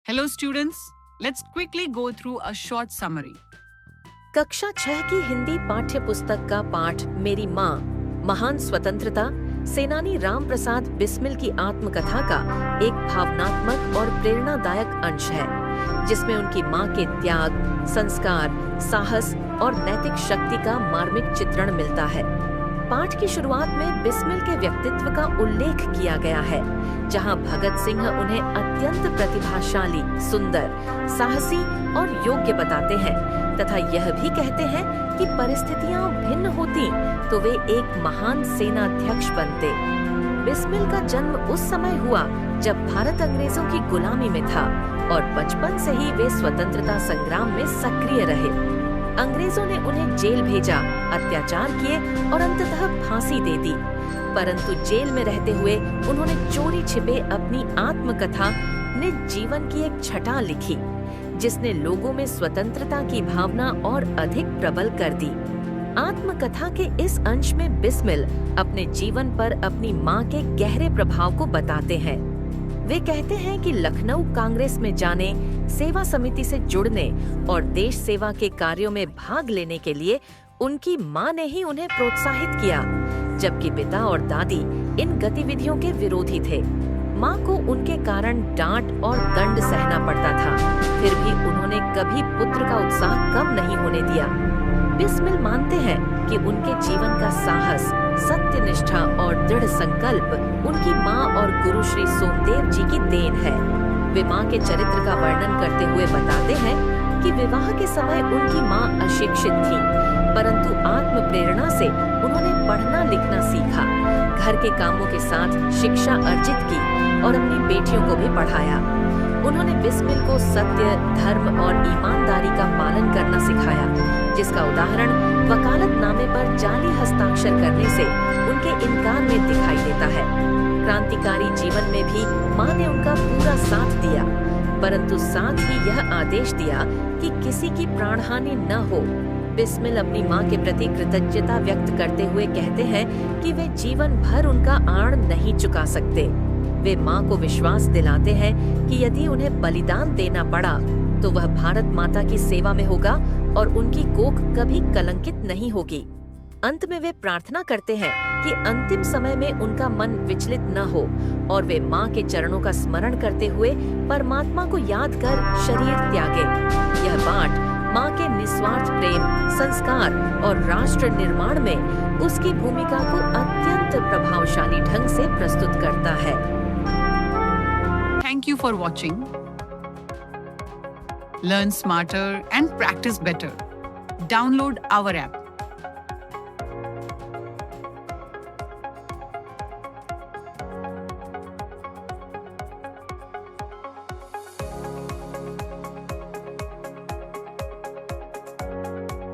Hello students, let's quickly go through a short summary. कक्षा 6 की हिंदी पाठ्य पुस्तक का पाठ मेरी माँ महान स्वतंत्रता सेनानी राम प्रसाद बिस्मिल की आत्मकथा का एक भावनात्मक और प्रेरणादायक अंश है, जिसमें उनकी माँ के त्याग, संस्कार, साहस और नैतिक शक्ति का मार्मिक चित्रण मिलता है। पाठ की शुरुआत में बिस्मिल के व्यक्तित्व का उल्लेख किया गया है, जहां भगत सिंह उन्हें अत्यंत प्रतिभाशाली, सुंदर, साहसी और योग्य बताते हैं तथा यह भी कहते हैं कि परिस्थितियां भिन्न होती तो वे एक महान सेनाध्यक्ष बनते। बिस्मिल का जन्म उस समय हुआ जब भारत अंग्रेजों की गुलामी में था और बचपन से ही वे स्वतंत्रता संग्राम में सक्रिय रहे। अंग्रेजों ने उन्हें जेल भेजा, अत्याचार किए और अंततः फांसी दे दी, परंतु जेल में रहते हुए उन्होंने चोरी छिपे अपनी आत्मकथा निज जीवन की एक छटा लिखी, जिसने लोगों में स्वतंत्रता की भावना और अधिक प्रबल कर दी। आत्मकथा के इस अंश में बिस्मिल अपने जीवन पर अपनी माँ के गहरे प्रभाव को बताते हैं। वे कहते हैं कि लखनऊ कांग्रेस में जाने, सेवा समिति से जुड़ने और देश सेवा के कार्यों में भाग लेने के लिए उनकी माँ ने ही उन्हें प्रोत्साहित किया, जबकि पिता और दादी इन गतिविधियों के विरोधी थे। माँ को उनके कारण डांट और दंड सहना पड़ता था, फिर भी उन्होंने कभी पुत्र का उत्साह कम नहीं होने दिया। बिस्मिल मानते हैं कि उनके जीवन का साहस, सत्यनिष्ठा और दृढ़ संकल्प उनकी माँ और गुरु श्री सोमदेव जी की देन है। वे माँ के चरित्र का वर्णन करते हुए बताते हैं कि विवाह के समय उनकी माँ अशिक्षित थी, परंतु आत्म प्रेरणा से उन्होंने पढ़ना लिखना सीखा, घर के कामों के साथ शिक्षा अर्जित की और अपनी बेटियों को भी पढ़ाया। उन्होंने बिस्मिल को सत्य, धर्म और ईमानदारी का पालन करना सिखाया, जिसका उदाहरण वकालतनामे पर जाली हस्ताक्षर करने से उनके इनकार में दिखाई देता है। क्रांतिकारी जीवन में भी माँ ने उनका पूरा साथ दिया, परंतु साथ ही यह आदेश दिया कि किसी की प्राणहानि न हो। बिस्मिल अपनी माँ के प्रति कृतज्ञता व्यक्त करते हुए कहते हैं कि वे जीवन भर उनका आड़ नहीं चुका सकते। वे माँ को विश्वास दिलाते हैं कि यदि उन्हें बलिदान देना पड़ा तो वह भारत माता की सेवा में होगा और उनकी कोख कभी कलंकित नहीं होगी। अंत में वे प्रार्थना करते हैं कि अंतिम समय में उनका मन विचलित न हो और वे माँ के चरणों का स्मरण करते हुए परमात्मा को याद कर शरीर त्यागे। यह पाठ माँ के निस्वार्थ प्रेम, संस्कार और राष्ट्र निर्माण में उसकी भूमिका को अत्यंत प्रभावशाली ढंग से प्रस्तुत करता है। Thank you for watching. Learn smarter and practice better. Download our app.